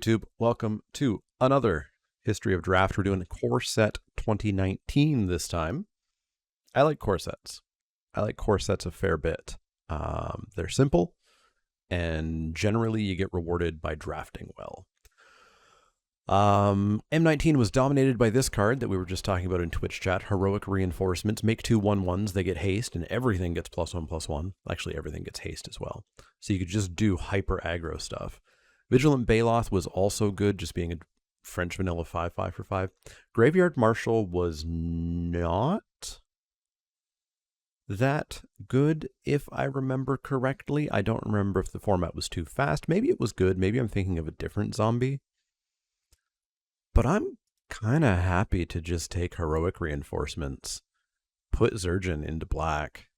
YouTube? Welcome to another History of Draft. We're doing Core Set 2019 this time. I like core sets. I like core sets a fair bit. They're simple, and generally you get rewarded by drafting well. M19 was dominated by this card that we were just talking about in Twitch chat. Heroic Reinforcements. Make 2 1/1s. They get haste, and everything gets +1/+1. Actually, everything gets haste as well. So you could just do hyper aggro stuff. Vigilant Baloth was also good, just being a French vanilla 5/5 for 5. Graveyard Marshal was not that good, if I remember correctly. I don't remember if the format was too fast. Maybe it was good. Maybe I'm thinking of a different zombie. But I'm kind of happy to just take Heroic Reinforcements, put Zergen into black,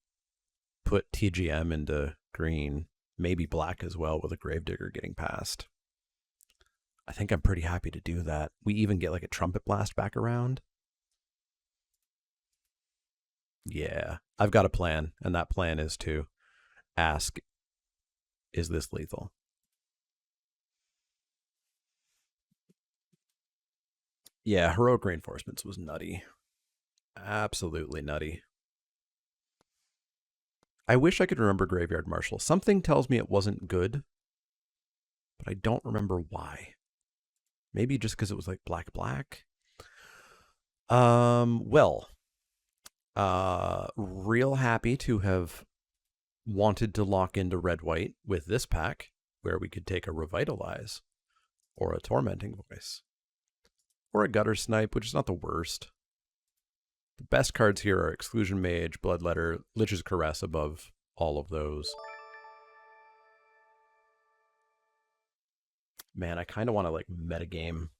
put TGM into green, maybe black as well with a Gravedigger getting past. I think I'm pretty happy to do that. We even get like a Trumpet Blast back around. Yeah, I've got a plan, and that plan is to ask, is this lethal? Yeah, Heroic Reinforcements was nutty. Absolutely nutty. I wish I could remember Graveyard Marshal. Something tells me it wasn't good, but I don't remember why. Maybe just because it was like black. Real happy to have wanted to lock into red-white with this pack, where we could take a Revitalize, or a Tormenting Voice, or a Gutter Snipe, which is not the worst. The best cards here are Exclusion Mage, Bloodletter, Lich's Caress above all of those. Man, I kind of want to like metagame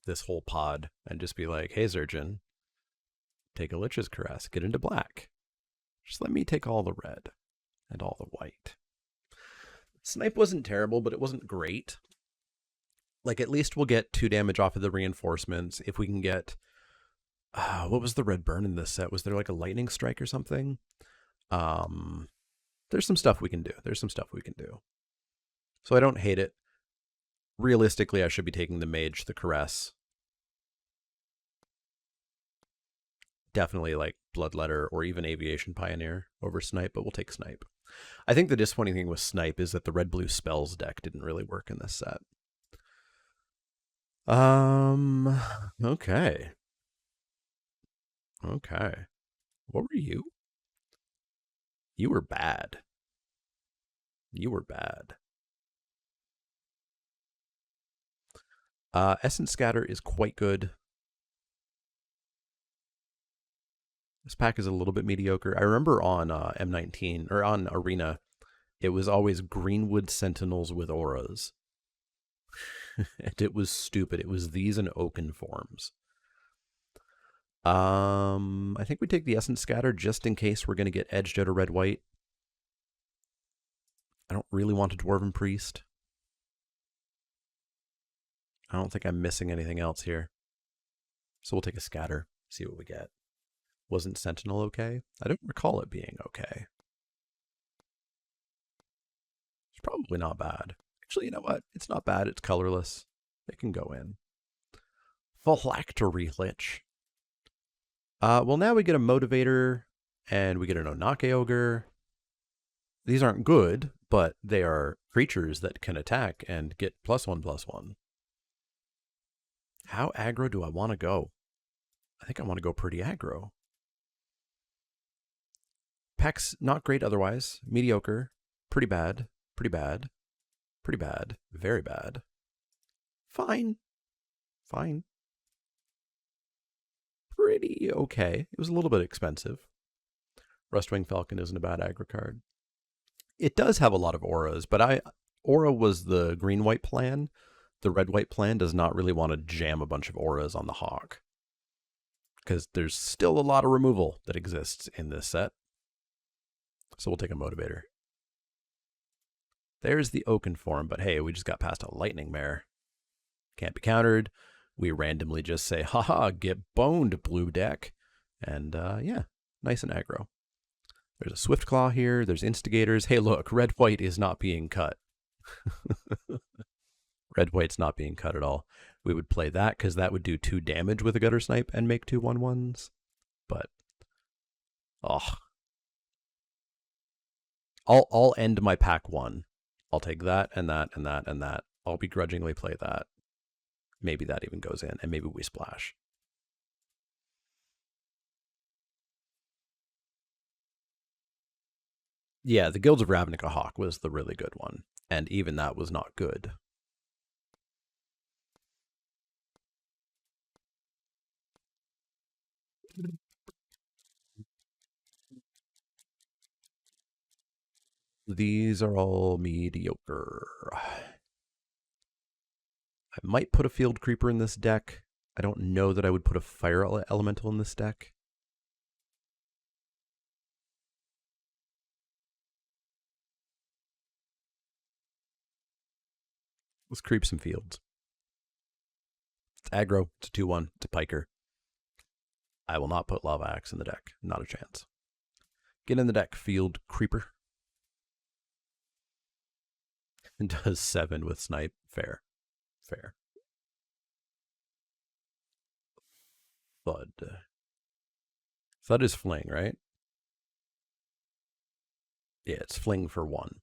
this whole pod and just be like, hey, Zergen, take a Lich's Caress, get into black. Just let me take all the red and all the white. Snipe wasn't terrible, but it wasn't great. Like, at least we'll get 2 damage off of the reinforcements. If we can get... what was the red burn in this set? Was there like a lightning strike or something? There's some stuff we can do. So I don't hate it. Realistically, I should be taking the mage, the caress. Definitely like Bloodletter or even Aviation Pioneer over Snipe, but we'll take Snipe. I think the disappointing thing with Snipe is that the red-blue spells deck didn't really work in this set. Okay. What were you? You were bad. Essence Scatter is quite good. This pack is a little bit mediocre. I remember on M19, or on Arena, it was always Greenwood Sentinels with auras. And it was stupid. It was these and Oaken forms. I think we take the Essence Scatter just in case we're going to get edged out of red-white. I don't really want a Dwarven Priest. I don't think I'm missing anything else here. So we'll take a Scatter, see what we get. Wasn't Sentinel okay? I don't recall it being okay. It's probably not bad. Actually, you know what? It's not bad. It's colorless. It can go in. Phylactery Lich. Well, now we get a Motivator, and we get an Onake Ogre. These aren't good, but they are creatures that can attack and get +1/+1. How aggro do I want to go? I think I want to go pretty aggro. Pack's not great otherwise. Mediocre. Pretty bad. Pretty bad. Pretty bad. Very bad. Fine. Pretty okay. It was a little bit expensive. Rustwing Falcon isn't a bad aggro card. It does have a lot of auras, but aura was the green-white plan. The red-white plan does not really want to jam a bunch of auras on the Hawk, because there's still a lot of removal that exists in this set. So we'll take a Motivator. There's the Oaken form, but hey, we just got past a Lightning Mare. Can't be countered. We randomly just say, haha, get boned, blue deck. And yeah, nice and aggro. There's a Swift Claw here. There's Instigators. Hey, look, red-white is not being cut. Red white's not being cut at all. We would play that because that would do 2 damage with a gutter snipe and make 2 1/1s. But I'll end my pack 1. I'll take that and that and that and that. I'll begrudgingly play that. Maybe that even goes in, and maybe we splash. Yeah, the Guilds of Ravnica Hawk was the really good one, and even that was not good. These are all mediocre. I might put a Field Creeper in this deck. I don't know that I would put a Fire Elemental in this deck. Let's creep some fields. It's aggro. It's a 2/1. It's a piker. I will not put Lava Axe in the deck. Not a chance. Get in the deck, Field Creeper. And does 7 with Snipe. Fair. Fair. Thud. Thud is Fling, right? Yeah, it's Fling for 1.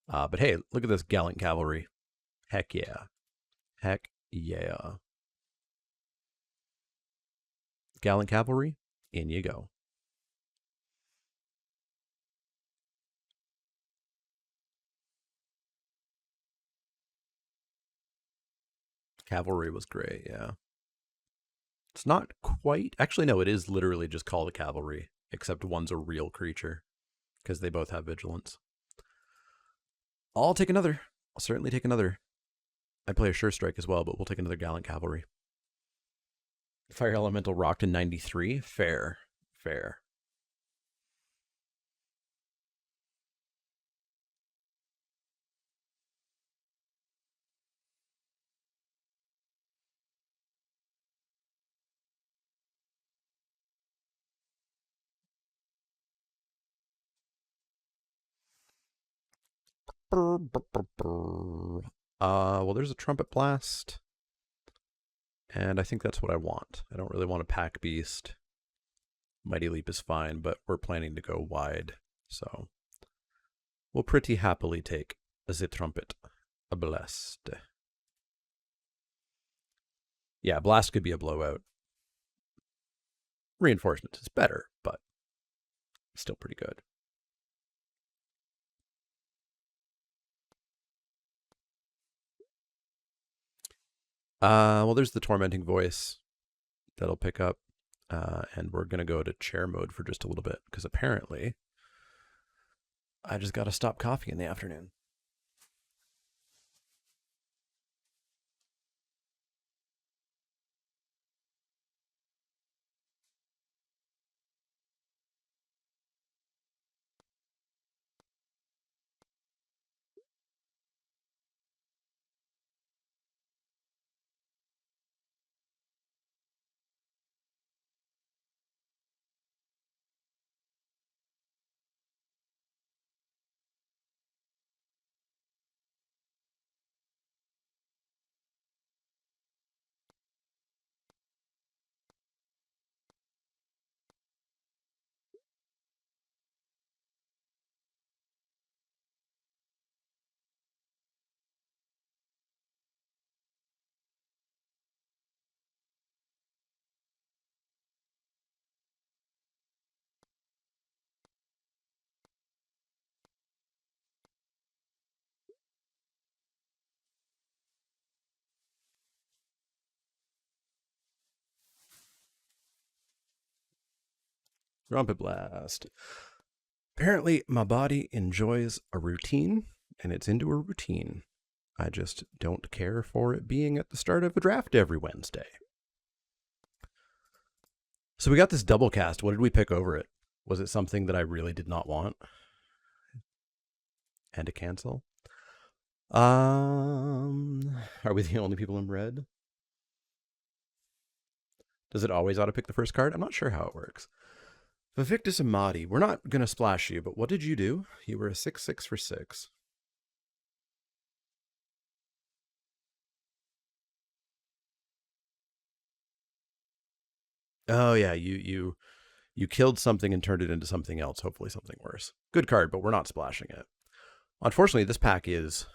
But hey, look at this Gallant Cavalry. Heck yeah. Heck yeah. Gallant Cavalry, in you go. Cavalry was great, yeah. It's not quite... Actually, no, it is literally just called a cavalry, except one's a real creature, because they both have vigilance. I'll take another. I'll certainly take another. I play a Sure Strike as well, but we'll take another Gallant Cavalry. Fire Elemental rocked in 93. Fair. Fair. Well, there's a Trumpet Blast. And I think that's what I want. I don't really want a Pack Beast. Mighty Leap is fine, but we're planning to go wide. So we'll pretty happily take the Trumpet Blast. Yeah, Blast could be a blowout. Reinforcement is better, but still pretty good. Well, there's the Tormenting Voice that'll pick up. And we're going to go to chair mode for just a little bit, because apparently I just got to stop coffee in the afternoon. Trumpet Blast. Apparently, my body enjoys a routine, and it's into a routine. I just don't care for it being at the start of a draft every Wednesday. So we got this double cast. What did we pick over it? Was it something that I really did not want? And to cancel? Are we the only people in red? Does it always auto-pick the first card? I'm not sure how it works. Vivictus Amati, we're not going to splash you, but what did you do? You were a 6/6 for 6. Oh yeah, you killed something and turned it into something else, hopefully something worse. Good card, but we're not splashing it. Unfortunately, this pack is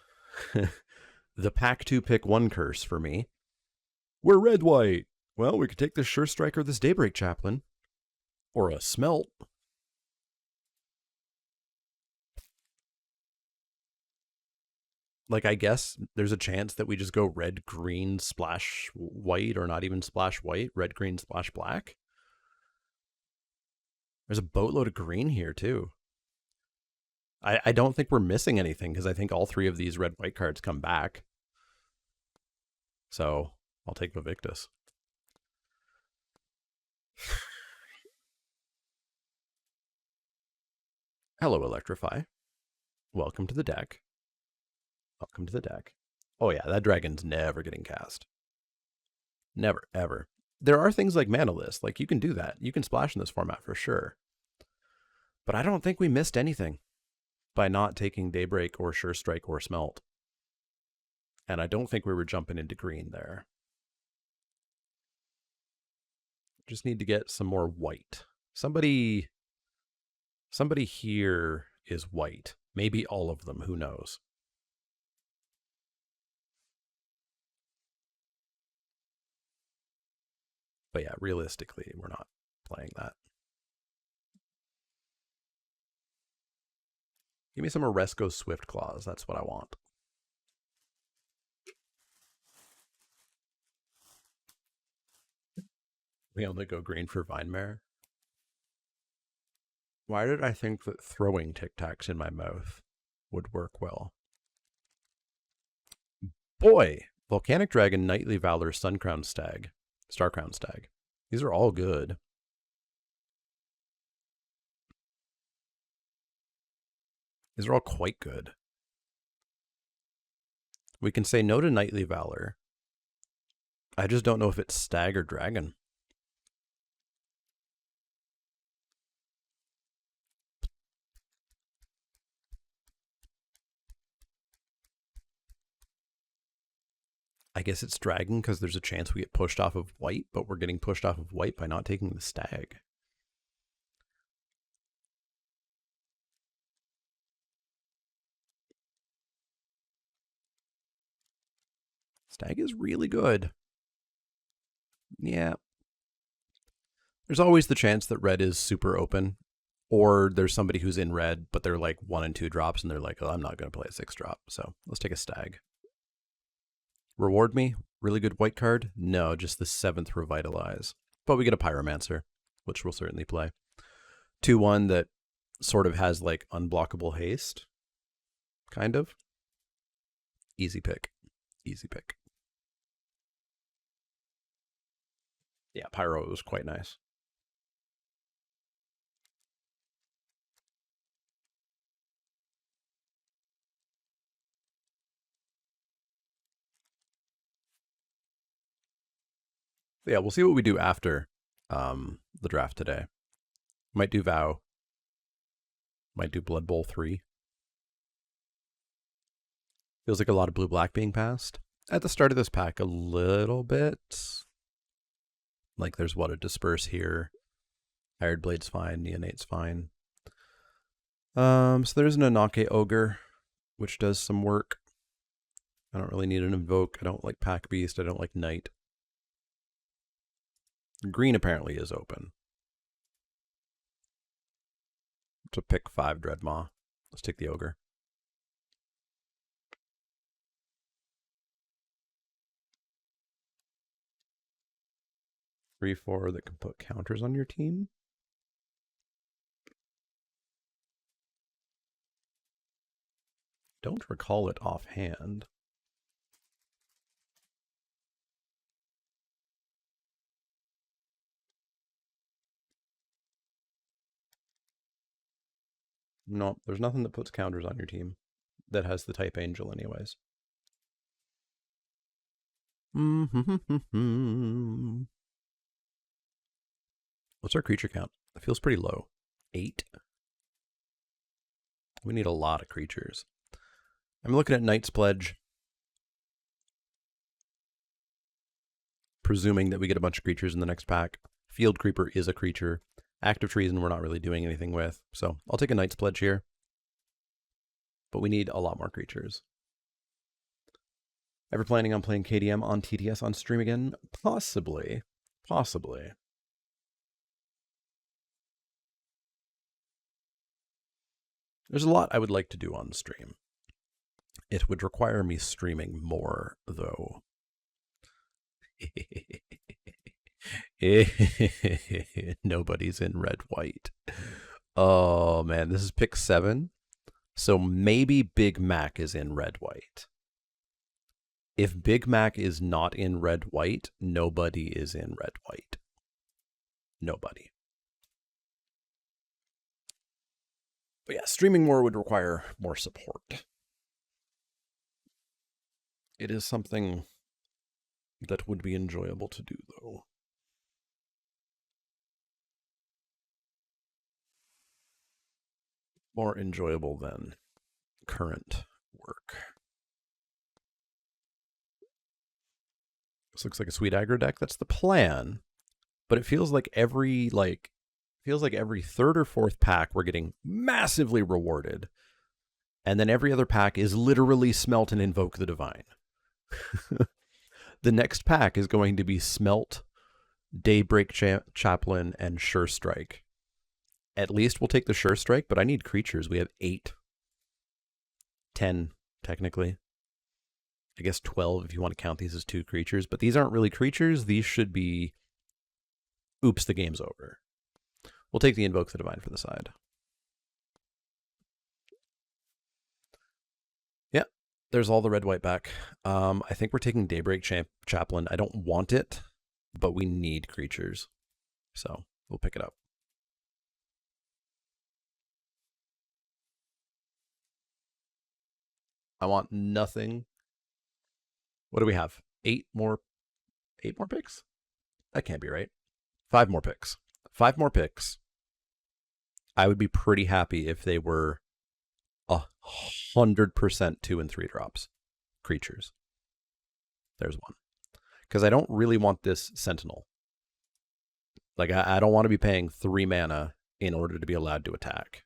the pack 2 pick 1 curse for me. We're red-white. Well, we could take this Sure Strike or this Daybreak Chaplain. Or a Smelt. Like, I guess there's a chance that we just go red, green, splash white, or not even splash white, red, green, splash black. There's a boatload of green here, too. I don't think we're missing anything, because I think all 3 of these red-white cards come back. So, I'll take Vivictus. Hello, Electrify. Welcome to the deck. Welcome to the deck. Oh yeah, that dragon's never getting cast. Never, ever. There are things like Mana List. Like, you can do that. You can splash in this format for sure. But I don't think we missed anything by not taking Daybreak or Sure Strike or Smelt. And I don't think we were jumping into green there. Just need to get some more white. Somebody here is white. Maybe all of them, who knows? But yeah, realistically, we're not playing that. Give me some Oresco Swift Claws. That's what I want. We only go green for Vinemare. Why did I think that throwing Tic Tacs in my mouth would work well? Boy! Volcanic Dragon, Knightly Valor, Suncrown Stag, Starcrown Stag. These are all good. These are all quite good. We can say no to Knightly Valor. I just don't know if it's Stag or Dragon. I guess it's Dragon because there's a chance we get pushed off of white, but we're getting pushed off of white by not taking the Stag. Stag is really good. Yeah. There's always the chance that red is super open, or there's somebody who's in red, but they're like 1 and 2 drops, and they're like, oh, I'm not going to play a 6 drop, so let's take a Stag. Reward me? Really good white card? No, just the 7th Revitalize. But we get a Pyromancer, which we'll certainly play. 2-1 that sort of has like unblockable haste. Kind of. Easy pick. Easy pick. Yeah, Pyro was quite nice. Yeah, we'll see what we do after the draft today. Might do Vow. Might do Blood Bowl 3. Feels like a lot of blue-black being passed. At the start of this pack, a little bit. Like there's what, a Disperse here. Iron Blade's fine, Neonate's fine. So there's an Amonkhet Ogre, which does some work. I don't really need an Invoke. I don't like Pack Beast. I don't like Knight. Green apparently is open. To pick 5 Dreadmaw. Let's take the Ogre. Three, 4 that can put counters on your team. Don't recall it offhand. No, there's nothing that puts counters on your team that has the type Angel anyways. What's our creature count? It feels pretty low. 8. We need a lot of creatures. I'm looking at Knight's Pledge. Presuming that we get a bunch of creatures in the next pack. Field Creeper is a creature. Active Treason we're not really doing anything with. So I'll take a Knight's Pledge here. But we need a lot more creatures. Ever planning on playing KDM on TTS on stream again? Possibly. Possibly. There's a lot I would like to do on stream. It would require me streaming more, though. Nobody's in red-white. Oh, man. This is pick 7. So maybe Big Mac is in red-white. If Big Mac is not in red-white, nobody is in red-white. Nobody. But yeah, streaming more would require more support. It is something that would be enjoyable to do, though. More enjoyable than current work. This looks like a sweet aggro deck. That's the plan. But it feels like every third or fourth pack we're getting massively rewarded. And then every other pack is literally Smelt and Invoke the Divine. The next pack is going to be Smelt, Daybreak Chaplain, and Sure Strike. At least we'll take the Sure Strike, but I need creatures. We have 8. 10, technically. I guess 12 if you want to count these as 2 creatures. But these aren't really creatures. These should be... Oops, the game's over. We'll take the Invoke the Divine for the side. Yeah, there's all the red-white back. I think we're taking Daybreak Chaplain. I don't want it, but we need creatures. So we'll pick it up. I want nothing. What do we have? 8 more picks? That can't be right. 5 more picks. 5 more picks. I would be pretty happy if they were 100% 2 and 3 drops. Creatures. There's one. Because I don't really want this Sentinel. Like, I don't want to be paying 3 mana in order to be allowed to attack.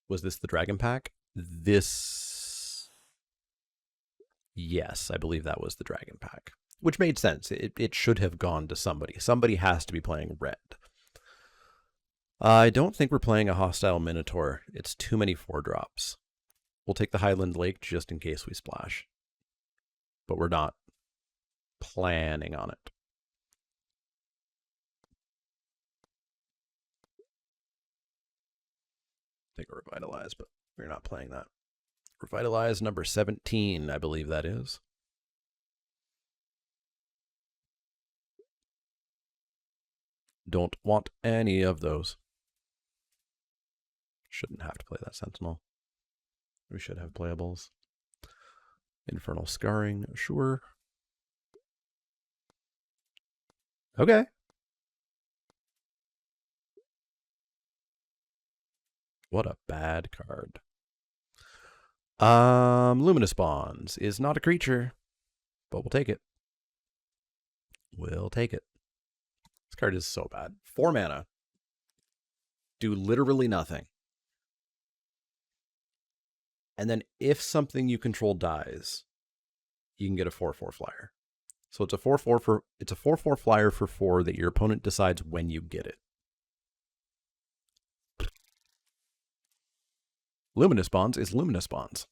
Was this the Dragon Pack? This... Yes, I believe that was the Dragon Pack. Which made sense. It should have gone to somebody. Somebody has to be playing red. I don't think we're playing a hostile Minotaur. It's too many 4-drops. We'll take the Highland Lake just in case we splash. But we're not planning on it. Take a Revitalize, but we're not playing that. Revitalize number 17, I believe that is. Don't want any of those. Shouldn't have to play that Sentinel. We should have playables. Infernal Scarring, sure. Okay. What a bad card. Luminous Bonds is not a creature, but we'll take it. We'll take it. This card is so bad. 4 mana. Do literally nothing. And then if something you control dies, you can get a 4/4 flyer. So it's a 4/4 flyer for 4 that your opponent decides when you get it. Luminous Bonds is Luminous Bonds.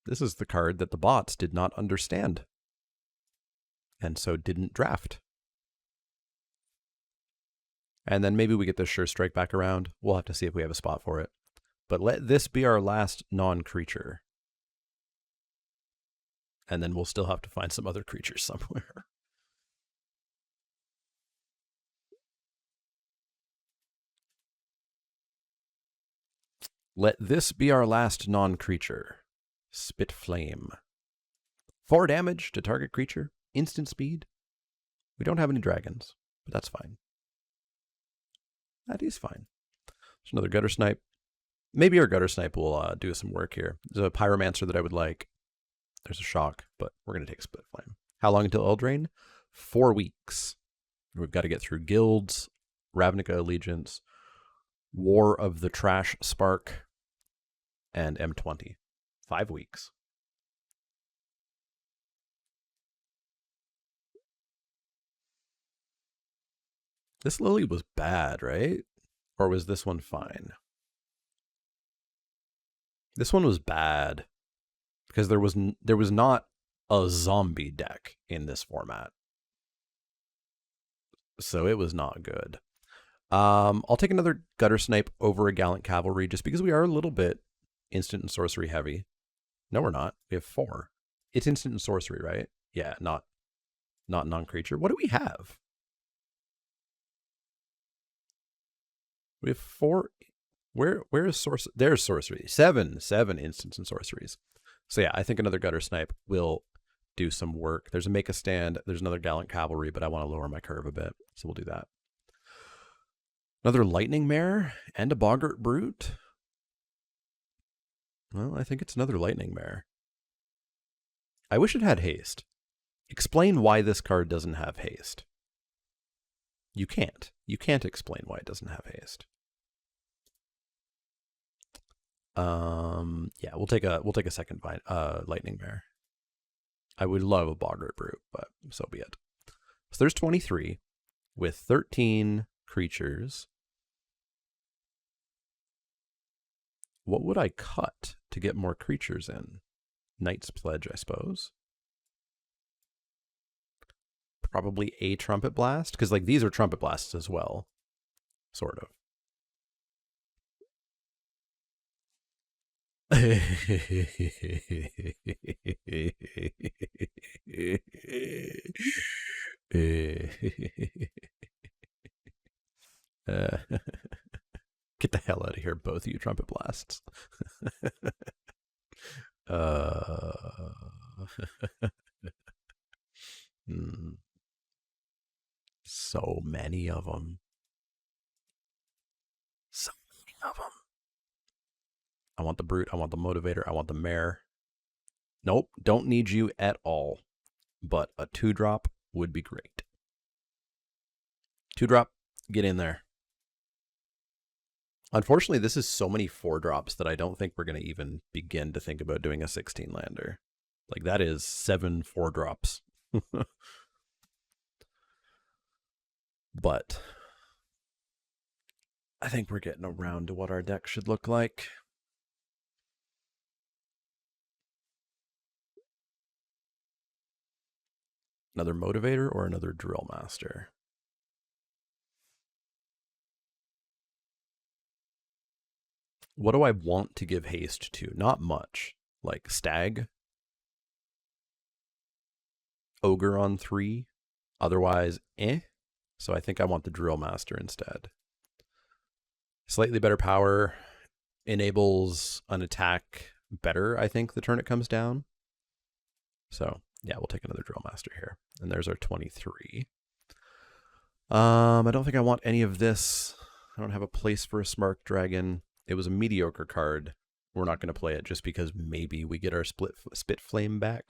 This is the card that the bots did not understand. And so didn't draft. And then maybe we get this Sure Strike back around. We'll have to see if we have a spot for it. But let this be our last non-creature. And then we'll still have to find some other creatures somewhere. Let this be our last non-creature. Spit Flame. 4 damage to target creature. Instant speed. We don't have any dragons, but that's fine. That is fine. There's another Gutter Snipe. Maybe our Gutter Snipe will do some work here. There's a Pyromancer that I would like. There's a Shock, but we're going to take Split Flame. How long until Eldraine? 4 weeks. We've got to get through Guilds, Ravnica Allegiance, War of the Trash Spark, and M20. 5 weeks. This Lily was bad, right? Or was this one fine? This one was bad because there was not a zombie deck in this format. So it was not good. I'll take another Gutter Snipe over a Gallant Cavalry just because we are a little bit instant and sorcery heavy. No, we're not. We have 4. It's instant and sorcery, right? Yeah, not non-creature. What do we have? We have 4. Where is sorcery? There's sorcery. 7 instants and sorceries. So yeah, I think another Gutter Snipe will do some work. There's a Make a Stand. There's another Gallant Cavalry, but I want to lower my curve a bit, so we'll do that. Another Lightning Mare and a Boggart Brute. Well, I think it's another Lightning Mare. I wish it had haste. Explain why this card doesn't have haste. You can't. You can't explain why it doesn't have haste. Yeah, we'll take a second Lightning Mare. I would love a Boggart Brute, but so be it. So there's 23 with 13 creatures. What would I cut to get more creatures in? Knight's Pledge, I suppose. Probably a Trumpet Blast, because like these are Trumpet Blasts as well, sort of. Get the hell out of here, both of you Trumpet Blasts. So many of them. So many of them. I want the Brute. I want the Motivator. I want the Mare. Nope, don't need you at all. But a 2-drop would be great. 2-drop, get in there. Unfortunately, this is so many 4-drops that I don't think we're going to even begin to think about doing a 16-lander. Like, that is 7 4-drops. But I think we're getting around to what our deck should look like. Another Motivator or another Drill Master? What do I want to give haste to? Not much. Like Stag. Ogre on 3. Otherwise, eh. So I think I want the Drill Master instead. Slightly better power. Enables an attack better, I think, the turn it comes down. So, yeah, we'll take another Drill Master here. And there's our 23. I don't think I want any of this. I don't have a place for a Smart Dragon. It was a mediocre card. We're not going to play it just because maybe we get our Spit Flame back.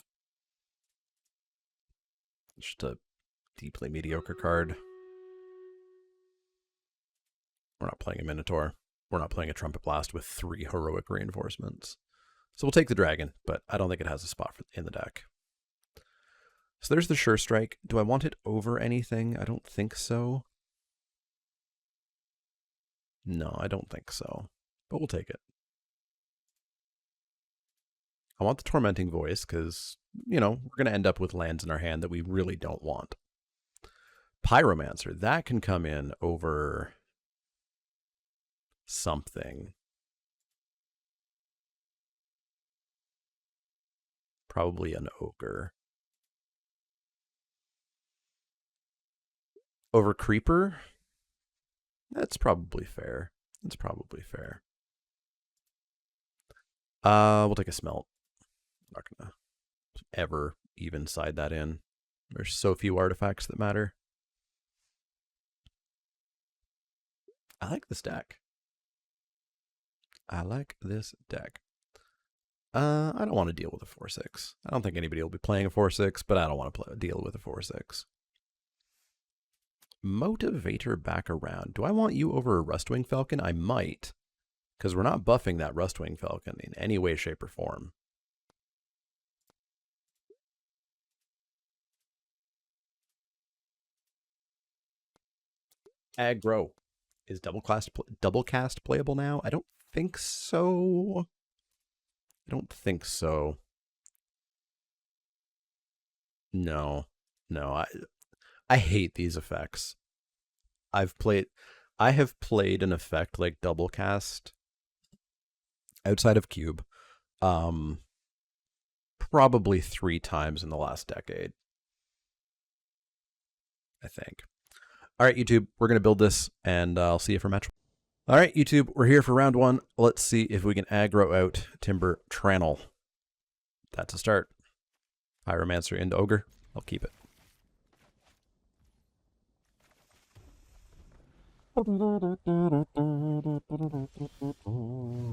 Just a deeply mediocre card. We're not playing a Minotaur. We're not playing a Trumpet Blast with 3 heroic reinforcements. So we'll take the Dragon, but I don't think it has a spot in the deck. So there's the Sure Strike. Do I want it over anything? I don't think so. No, I don't think so. But we'll take it. I want the Tormenting Voice because, you know, we're going to end up with lands in our hand that we really don't want. Pyromancer, that can come in over something. Probably an Ogre. Over Creeper? That's probably fair. That's probably fair. We'll take a Smelt. I'm not gonna ever even side that in. There's so few artifacts that matter. I like this deck. I like this deck. I don't want to deal with a 4/6. I don't think anybody will be playing a 4/6, but I don't want to deal with a 4/6. Motivator back around. Do I want you over a Rustwing Falcon? I might, because we're not buffing that Rustwing Falcon in any way, shape, or form. Aggro. Is double cast playable now? I don't think so. I don't think so. No. No, I hate these effects. I have played an effect like double cast outside of Cube probably 3 times in the last decade, I think. All right, YouTube, we're going to build this, and I'll see you for match. All right, YouTube, we're here for round 1. Let's see if we can aggro out Timber Tranel. That's a start. Pyromancer into Ogre. I'll keep it.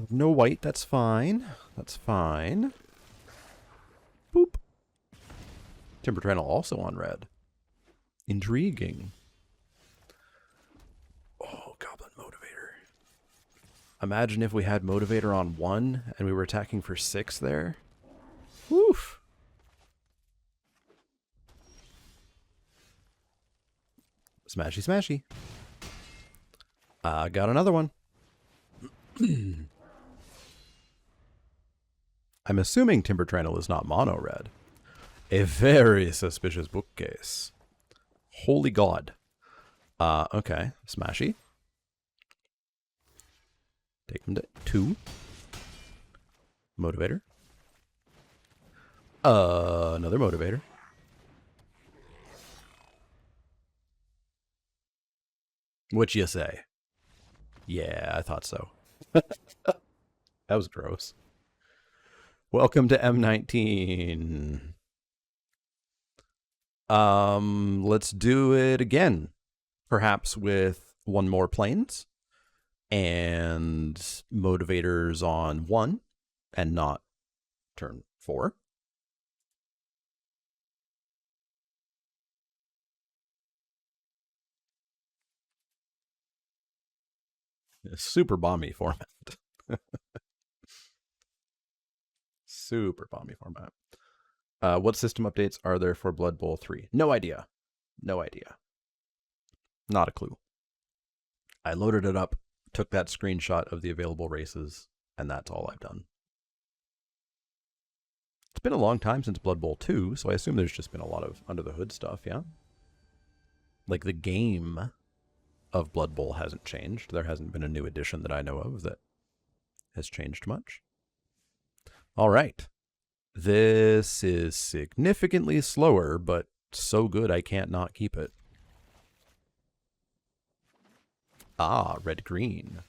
No white, that's fine. That's fine. Boop. Timber Tranel also on red. Intriguing. Oh, Goblin Motivator. Imagine if we had Motivator on 1 and we were attacking for 6 there. Woof. Smashy, smashy. Got another one. I'm assuming Timber Tranel is not mono red. A very suspicious bookcase. Holy God. Okay. Smashy. Take him to 2. Motivator. Another Motivator. What you say? Yeah, I thought so. That was gross. Welcome to M19. Let's do it again. Perhaps with 1 more planes and motivators on 1 and not turn 4. Super bomby format. Super bomby format. What system updates are there for Blood Bowl 3? No idea. No idea. Not a clue. I loaded it up, took that screenshot of the available races, and that's all I've done. It's been a long time since Blood Bowl 2, so I assume there's just been a lot of under-the-hood stuff, yeah? Like, the game of Blood Bowl hasn't changed. There hasn't been a new edition that I know of that has changed much. All right. This is significantly slower, but so good I can't not keep it. Ah, red-green.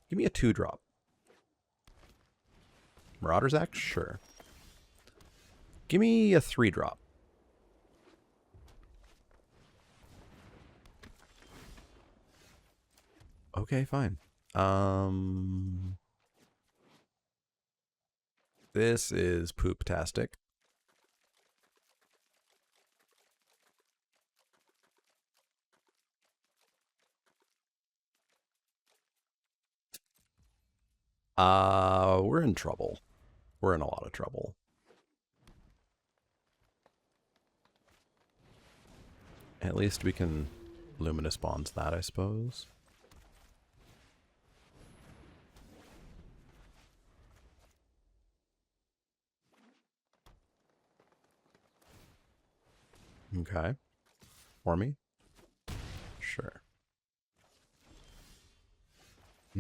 Give me a 2-drop. Marauder's Axe? Sure. Give me a 3-drop. Okay, fine. This is poop-tastic. We're in trouble. We're in a lot of trouble. At least we can Luminous Bonds that, I suppose. Okay. For me? Sure.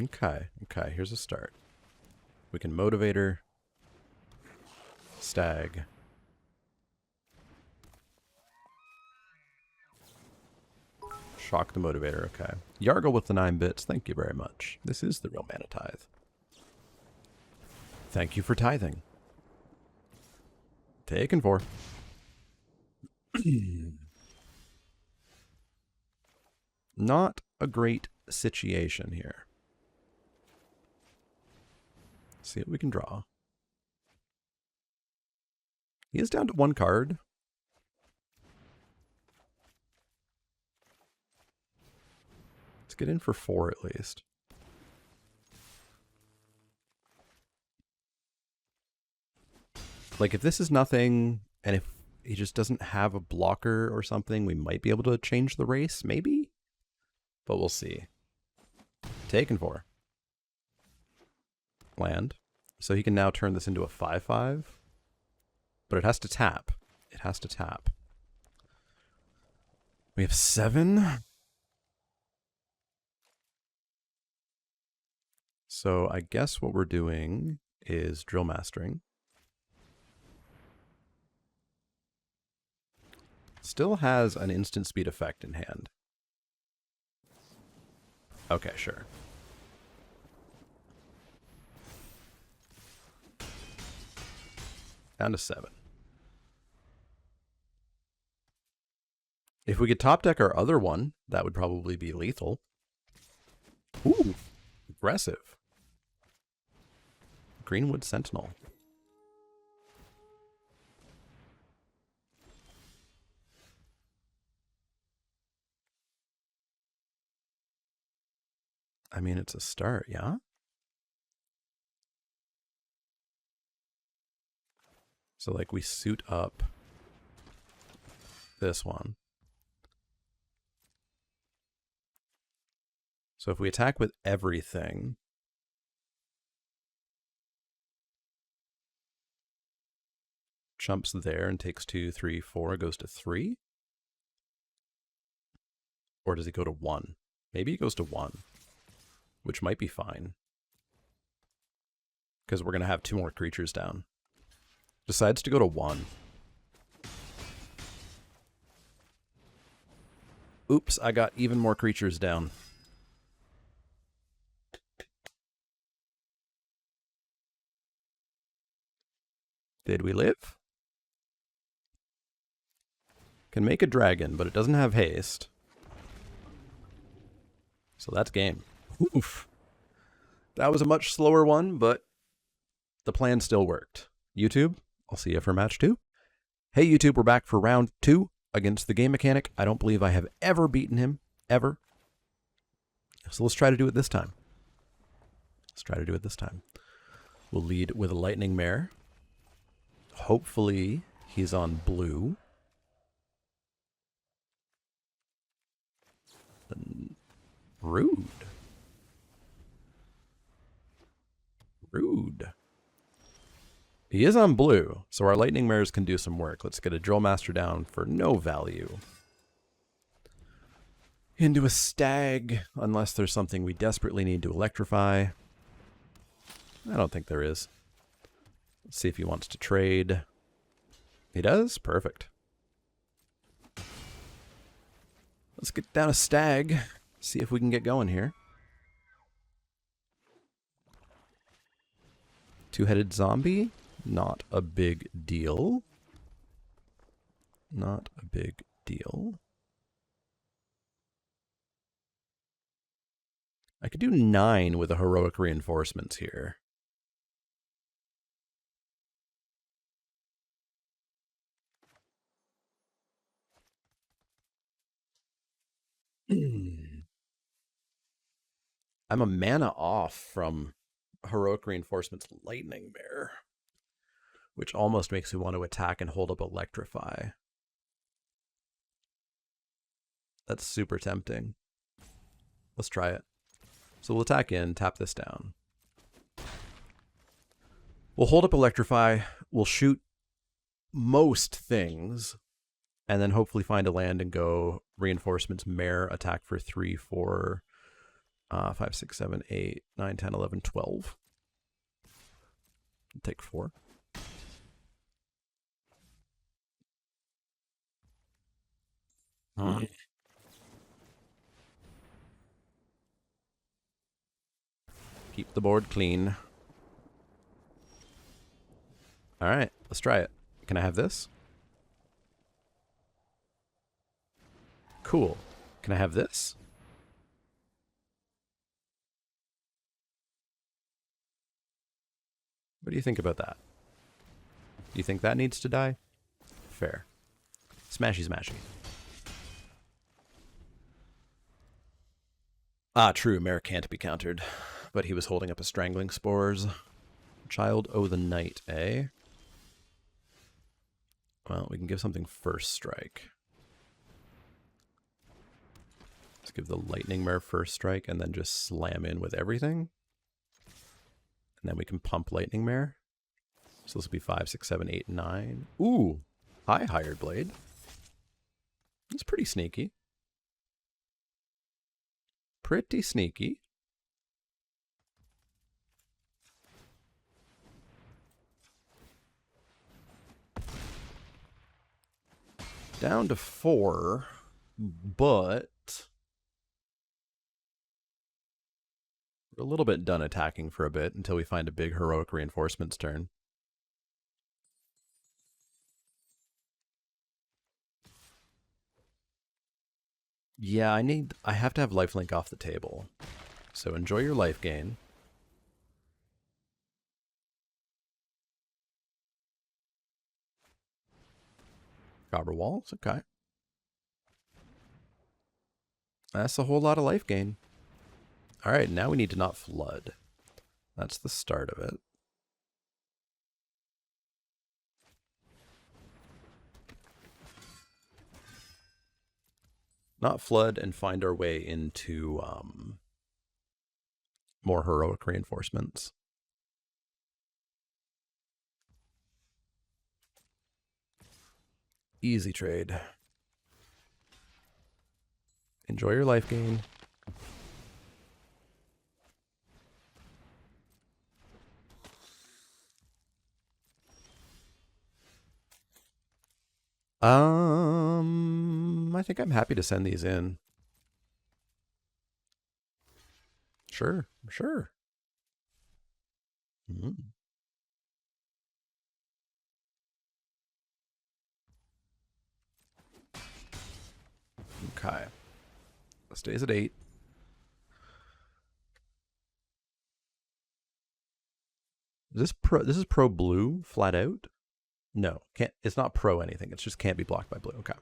Okay. Okay, here's a start. We can Motivator. Stag. Shock the Motivator, okay. Yargle with the 9 bits, thank you very much. This is the real Mana Tithe. Thank you for tithing. Taken 4. Not a great situation here. See what we can draw. He is down to 1 card. get in for 4 at least. Like, if this is nothing, and if he just doesn't have a blocker or something, we might be able to change the race, maybe? But we'll see. Taken 4. Land. So he can now turn this into a 5/5. But it has to tap. It has to tap. We have 7. So I guess what we're doing is drill mastering. Still has an instant speed effect in hand. Okay, sure. Down to 7. If we could top deck our other one, that would probably be lethal. Ooh, aggressive. Greenwood Sentinel. I mean, it's a start, yeah? So, like, we suit up this one. So if we attack with everything, jumps there and takes 2, 3, 4, goes to 3? Or does it go to 1? Maybe it goes to 1, which might be fine. Because we're going to have 2 more creatures down. Decides to go to 1. Oops, I got even more creatures down. Did we live? Can make a dragon, but it doesn't have haste. So that's game. Oof. That was a much slower one, but the plan still worked. YouTube, I'll see you for match 2. Hey YouTube, we're back for round 2 against the game mechanic. I don't believe I have ever beaten him, ever. So let's try to do it this time. We'll lead with a lightning mare. Hopefully he's on blue. Rude. He is on blue, so our lightning mares can do some work. Let's get a drill master down for no value. Into a stag, unless there's something we desperately need to electrify. I don't think there is. Let's see if he wants to trade. He does? Perfect. Let's get down a stag. See if we can get going here. 2-headed zombie. Not a big deal. Not a big deal. I could do 9 with the heroic reinforcements here. I'm a mana off from heroic reinforcements lightning mare, which almost makes me want to attack and hold up electrify. That's super tempting. Let's try it. So we'll attack in, tap this down. We'll hold up electrify, we'll shoot most things, and then hopefully find a land and go reinforcements mare, attack for 3, 4, 5, 6, 7, 8, 9, 10, 11, 12. Take 4. Keep the board clean. All right, let's try it. Can I have this? Cool. Can I have this? What do you think about that? Do you think that needs to die? Fair. Smashy smashy. Ah, true, Mare can't be countered. But he was holding up a Strangling Spores. Child O' the Night, eh? Well, we can give something first strike. Let's give the Lightning Mare first strike and then just slam in with everything. And then we can pump Lightning Mare. So this will be 5, 6, 7, 8, 9. Ooh! Hi, Hired Blade. It's pretty sneaky. Pretty sneaky. Down to 4, but we're a little bit done attacking for a bit until we find a big heroic reinforcements turn. Yeah, I have to have lifelink off the table. So enjoy your life gain. Gobber Walls, okay. That's a whole lot of life gain. Alright, now we need to not flood. That's the start of it. Not flood and find our way into more heroic reinforcements. Easy trade. Enjoy your life gain. I think I'm happy to send these in. Sure, sure. Okay. Stays at 8. This is pro blue flat out? No, can't. It's not pro anything. It's just can't be blocked by blue. Okay.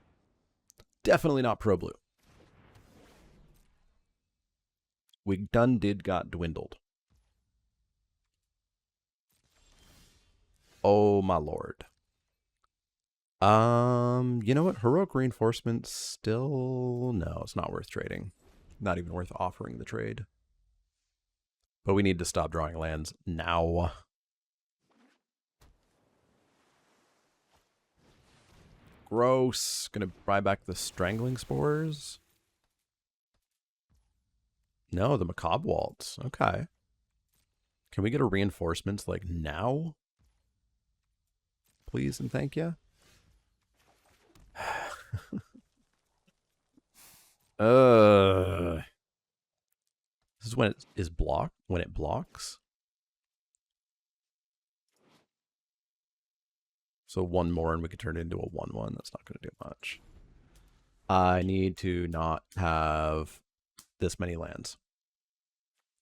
Definitely not pro blue. We done did got dwindled. Oh my lord. You know what? Heroic reinforcements still no, it's not worth trading. Not even worth offering the trade. But we need to stop drawing lands now. Gross. Gonna buy back the Strangling Spores. No, the Macabre Waltz. Okay. Can we get a reinforcements like now? Please and thank you. This is when it is blocked. When it blocks. So one more and we could turn it into a 1/1. That's not going to do much. I need to not have this many lands.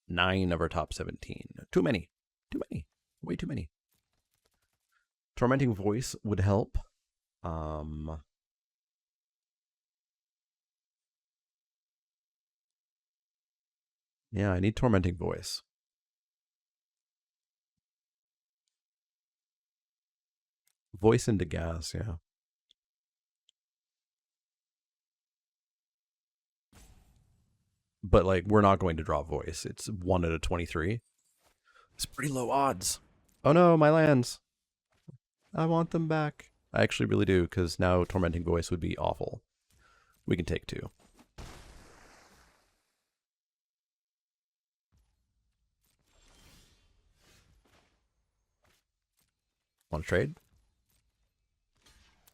9 of our top 17. Too many. Too many. Way too many. Tormenting Voice would help. Yeah, I need Tormenting Voice. Voice into gas, yeah. But, like, we're not going to draw Voice. It's 1 out of 23. It's pretty low odds. Oh no, my lands. I want them back. I actually really do, because now Tormenting Voice would be awful. We can take 2. Want to trade?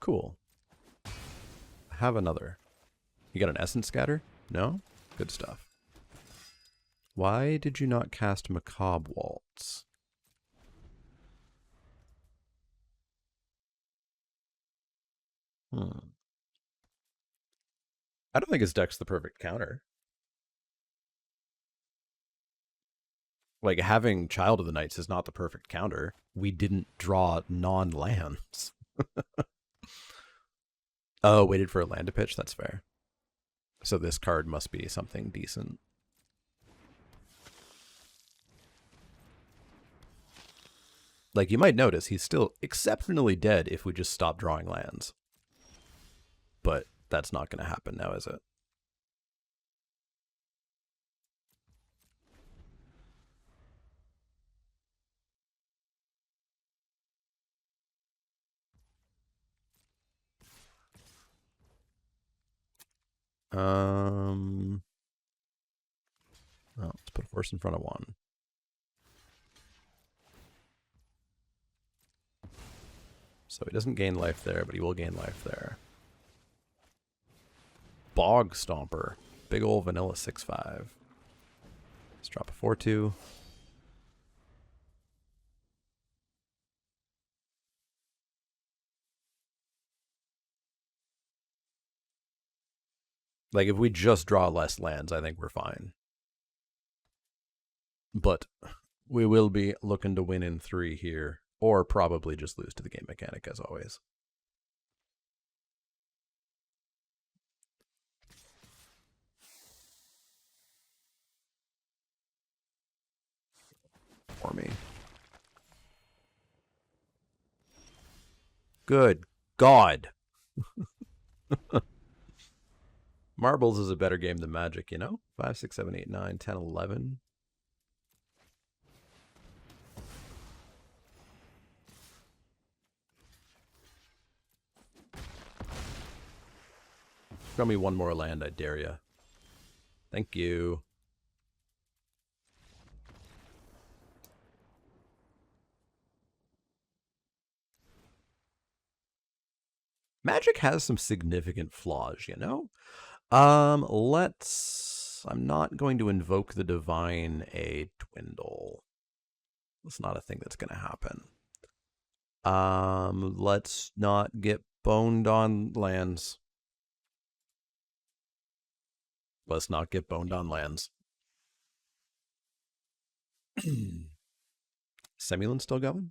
Cool. Have another. You got an Essence Scatter? No? Good stuff. Why did you not cast Macabre Waltz? I don't think his deck's the perfect counter. Like, having Child of the Nights is not the perfect counter. We didn't draw non-lands. Oh, waited for a land to pitch? That's fair. So this card must be something decent. Like, you might notice he's still exceptionally dead if we just stop drawing lands. But that's not going to happen now, is it? Well, let's put a horse in front of one. So he doesn't gain life there, but he will gain life there. Bog Stomper. Big ol' vanilla 6/5. Let's drop a 4/2. Like, if we just draw less lands, I think we're fine. But we will be looking to win in 3 here, or probably just lose to the game mechanic, as always. For me. Good God. Marbles is a better game than Magic, you know? 5, 6, 7, 8, 9, 10, 11. Show me one more land, I dare you. Thank you. Magic has some significant flaws, you know? I'm not going to invoke the divine a dwindle. It's not a thing that's going to happen. Let's not get boned on lands. Let's not get boned on lands. Semulan still going?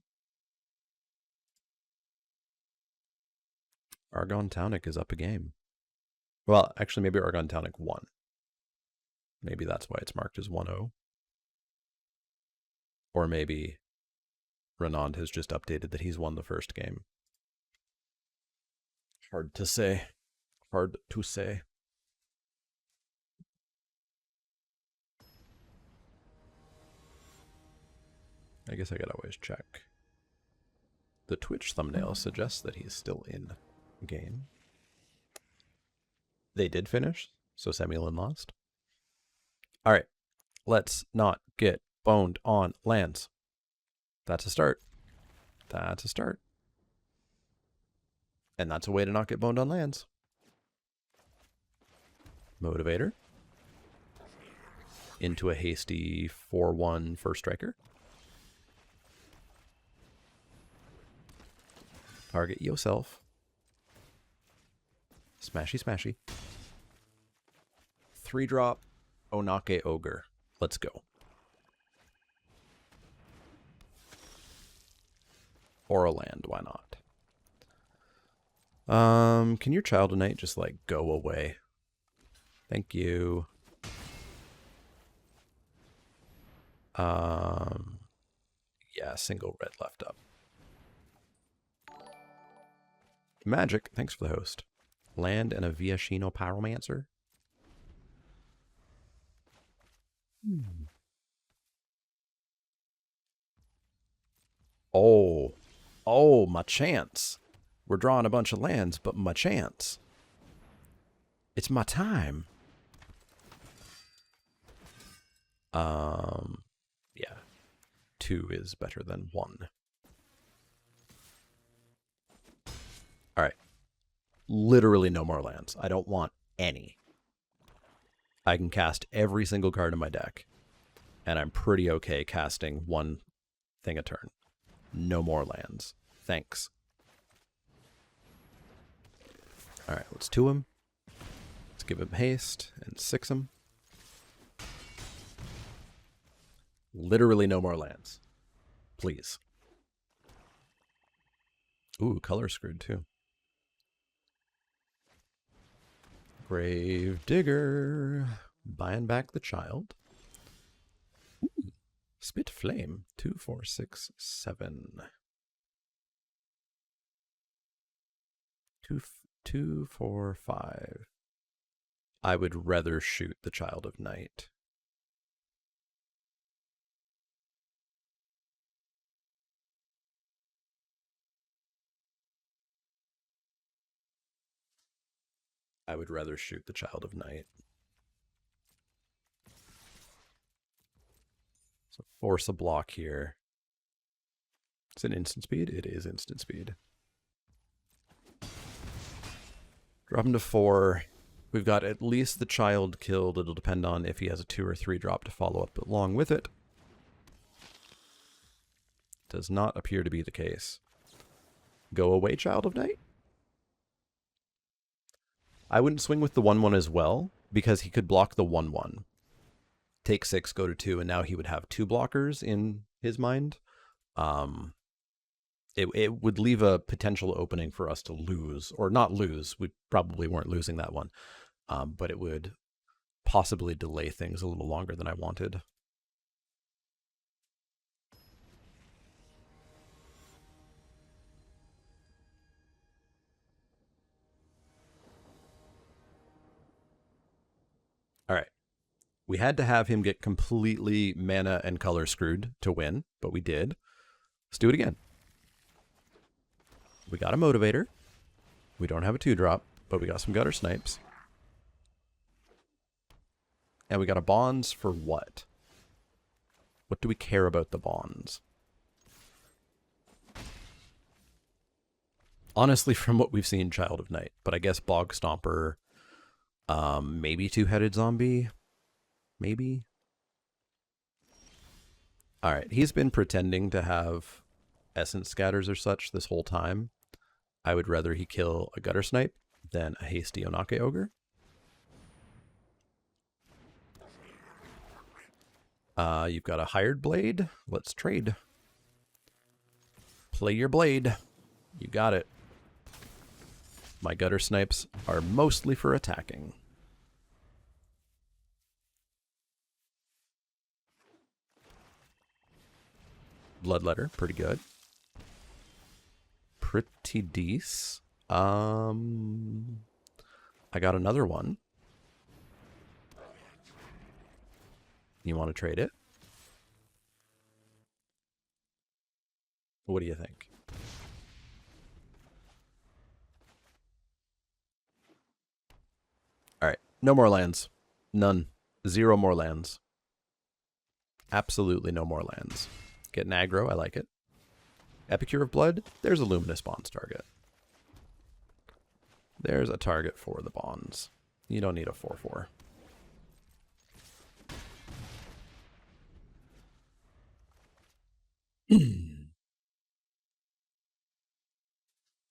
Argon Townic is up a game. Well, actually, maybe Argon Townic won. Maybe that's why it's marked as 1-0. Or maybe Renand has just updated that he's won the first game. Hard to say. Hard to say. I guess I could always check. The Twitch thumbnail suggests that he's still in game. They did finish, so Semulan lost. All right, let's not get boned on lands. That's a start. That's a start. And that's a way to not get boned on lands. Motivator. Into a hasty 4/1 first striker. Target yourself. Smashy, smashy. 3-drop Onake Ogre. Let's go. Or a land, why not? Can your Child of Night just, like, go away? Thank you. Yeah, single red left up. Magic, thanks for the host. Land and a Viashino Pyromancer. Oh, my chance. We're drawing a bunch of lands, but my chance. It's my time. Yeah. 2 is better than 1. All right. Literally no more lands. I don't want any. I can cast every single card in my deck, and I'm pretty okay casting one thing a turn. No more lands. Thanks. All right, let's 2 him. Let's give him haste and 6 him. Literally no more lands. Please. Ooh, color screwed too. Grave Digger. Buying back the child. Ooh, Spit Flame. 2, 4, 6, 7. 2, 4, 5. I would rather shoot the Child of Night. I would rather shoot the Child of Night. So force a block here. Is it instant speed? It is instant speed. Drop him to 4. We've got at least the child killed. It'll depend on if he has a 2 or 3 drop to follow up along with it. Does not appear to be the case. Go away, Child of Night. I wouldn't swing with the 1/1 as well, because he could block the 1/1. Take 6, go to 2, and now he would have 2 blockers in his mind. It would leave a potential opening for us to lose, or not lose. We probably weren't losing that one, but it would possibly delay things a little longer than I wanted. All right. We had to have him get completely mana and color screwed to win, but we did. Let's do it again. We got a motivator. We don't have a 2-drop, but we got some gutter snipes. And we got a bonds for what? What do we care about the bonds? Honestly, from what we've seen, Child of Night. But I guess Bog Stomper, maybe 2-headed zombie. Maybe. All right, he's been pretending to have essence scatters or such this whole time. I would rather he kill a gutter snipe than a hasty Onake ogre. You've got a hired blade. Let's trade. Play your blade. You got it. My gutter snipes are mostly for attacking. Bloodletter, pretty good. Pretty decent. I got another one. You want to trade it? What do you think? All right, no more lands. None. 0 more lands. Absolutely no more lands. Getting aggro, I like it. Epicure of Blood, there's a Luminous Bonds target. There's a target for the bonds. You don't need a 4/4.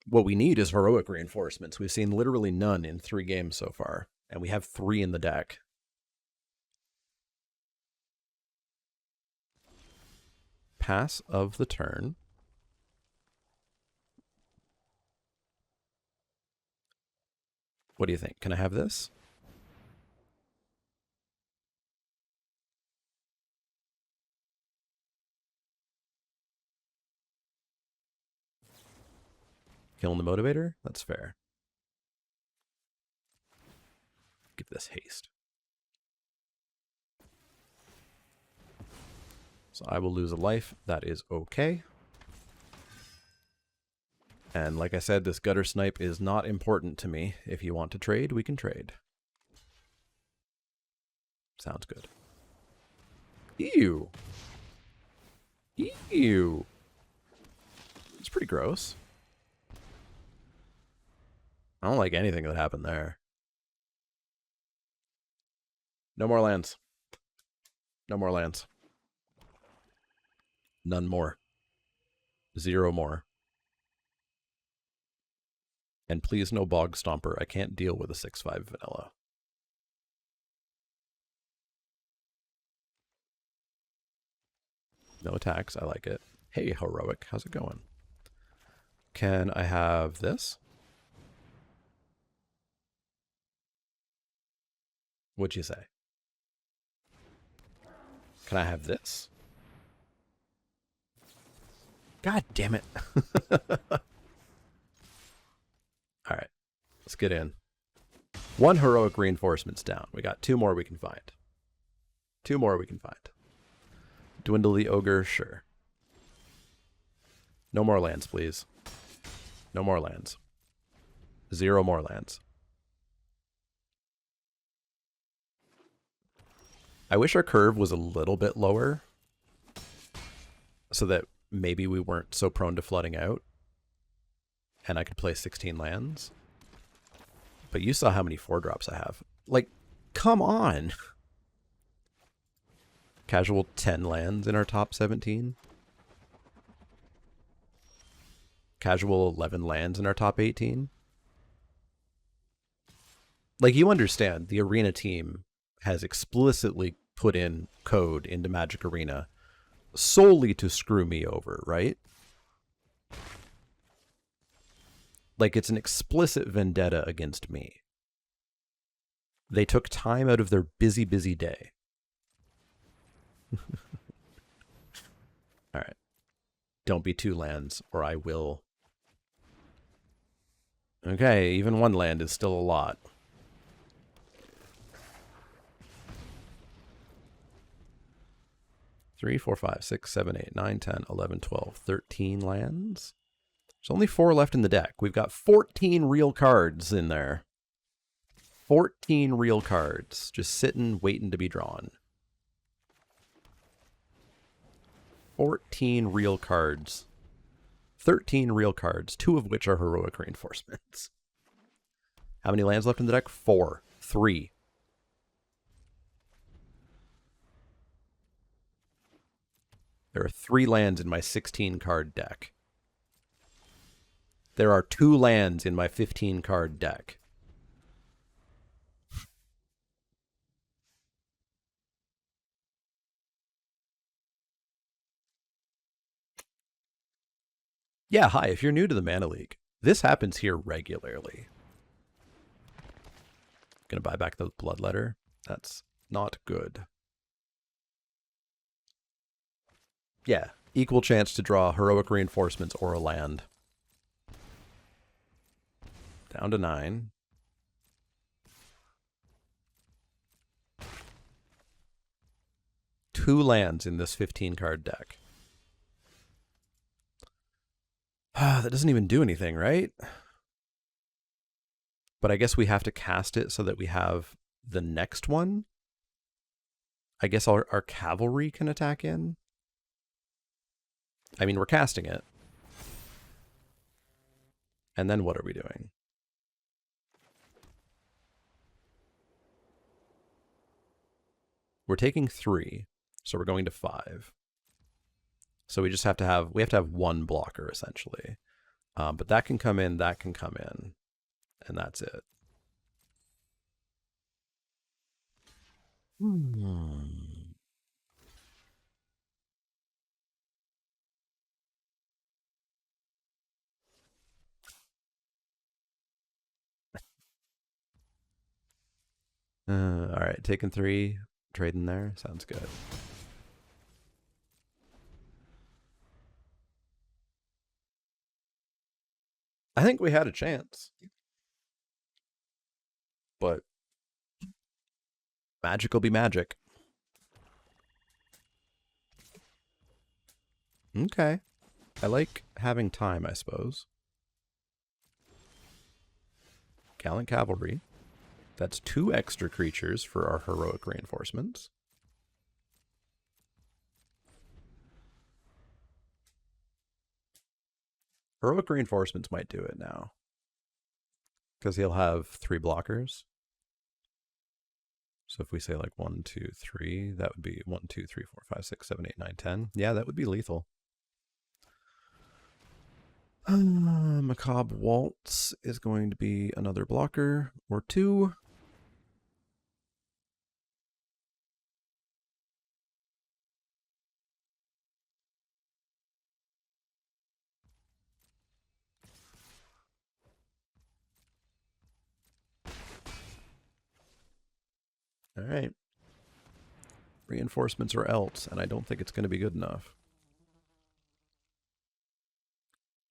What we need is heroic reinforcements. We've seen literally none in 3 games so far, and we have 3 in the deck. Pass of the turn. What do you think? Can I have this? Killing the motivator? That's fair. Give this haste. So I will lose a life. That is okay. And like I said, this gutter snipe is not important to me. If you want to trade, we can trade. Sounds good. Ew. Ew. It's pretty gross. I don't like anything that happened there. No more lands. No more lands. None more. 0 more. And please no Bog Stomper. I can't deal with a 6/5 vanilla. No attacks. I like it. Hey, Heroic. How's it going? Can I have this? What'd you say? Can I have this? God damn it. Alright, let's get in. One heroic reinforcement's down. We got two more we can find. Two more we can find. Dwindle the ogre, sure. No more lands, please. No more lands. 0 more lands. I wish our curve was a little bit lower so that maybe we weren't so prone to flooding out and I could play 16 lands. But you saw how many 4-drops I have. Like, come on. Casual 10 lands in our top 17. Casual 11 lands in our top 18. Like, you understand, the Arena team has explicitly put in code into Magic Arena solely to screw me over, right? Like, it's an explicit vendetta against me. They took time out of their busy, busy day. All right. Don't be 2 lands, or I will. Okay, even 1 land is still a lot. Three, 4, 5, 6, 7, 8, 9, 10, 11, 12, 13 lands. There's only 4 left in the deck. We've got 14 real cards in there. 14 real cards just sitting, waiting to be drawn. 14 real cards. 13 real cards, 2 of which are heroic reinforcements. How many lands left in the deck? 4. 3. There are 3 lands in my 16-card deck. There are 2 lands in my 15-card deck. Yeah, hi, if you're new to the Mana League, this happens here regularly. Gonna buy back the Bloodletter. That's not good. Yeah, equal chance to draw heroic reinforcements or a land. Down to 9. Two lands in this 15-card deck. That doesn't even do anything, right? But I guess we have to cast it so that we have the next one. I guess our cavalry can attack in. I mean, we're casting it. And then what are we doing? We're taking 3, so we're going to 5. So we just have to have, we have to have 1 blocker, essentially. But that can come in, that can come in. And that's it. All right, taking 3, trading there. Sounds good. I think we had a chance. But magic will be magic. Okay. I like having time, I suppose. Gallant Cavalry. That's 2 extra creatures for our heroic reinforcements. Heroic reinforcements might do it now. Because he'll have 3 blockers. So if we say like 1, 2, 3, that would be 1, 2, 3, 4, 5, 6, 7, 8, 9, 10. Yeah, that would be lethal. Macabre Waltz is going to be another blocker or 2. All right. Reinforcements or else, and I don't think it's going to be good enough.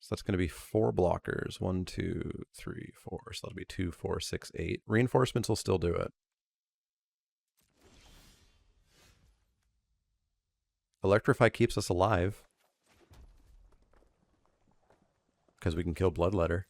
So that's going to be 4 blockers. 1, 2, 3, 4. So that'll be 2, 4, 6, 8. Reinforcements will still do it. Electrify keeps us alive. Because we can kill Bloodletter.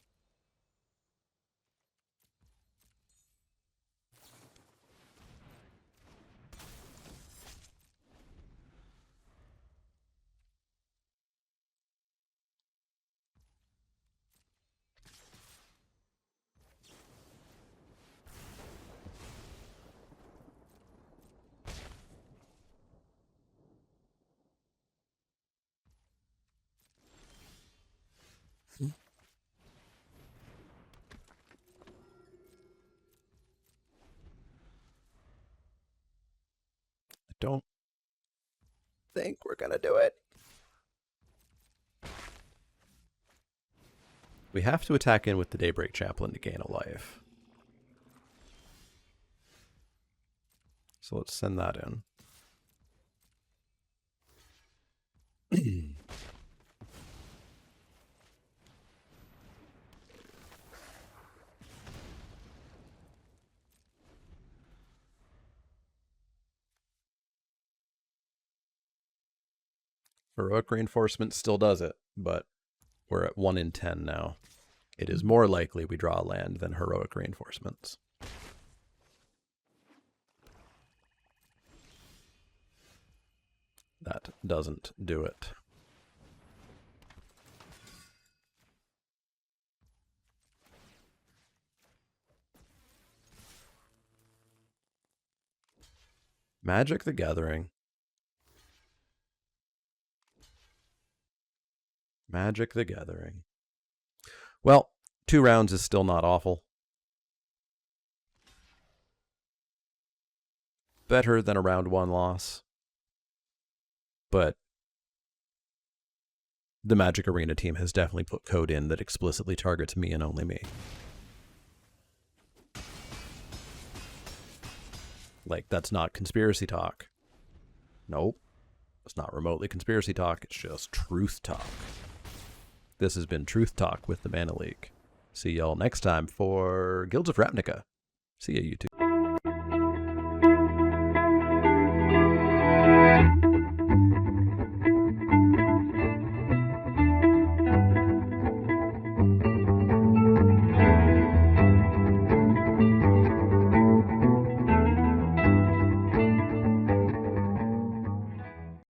I don't think we're gonna do it. We have to attack in with the Daybreak Chaplain to gain a life. So let's send that in. Heroic Reinforcement still does it, but we're at 1 in 10 now. It is more likely we draw land than Heroic Reinforcements. That doesn't do it. Magic the Gathering. Magic the Gathering. Well, 2 rounds is still not awful. Better than a round 1 loss. But the Magic Arena team has definitely put code in that explicitly targets me and only me. Like, that's not conspiracy talk. Nope. It's not remotely conspiracy talk. It's just truth talk. This has been Truth Talk with the Mana Leek. See y'all next time for Guilds of Ravnica. See ya, YouTube.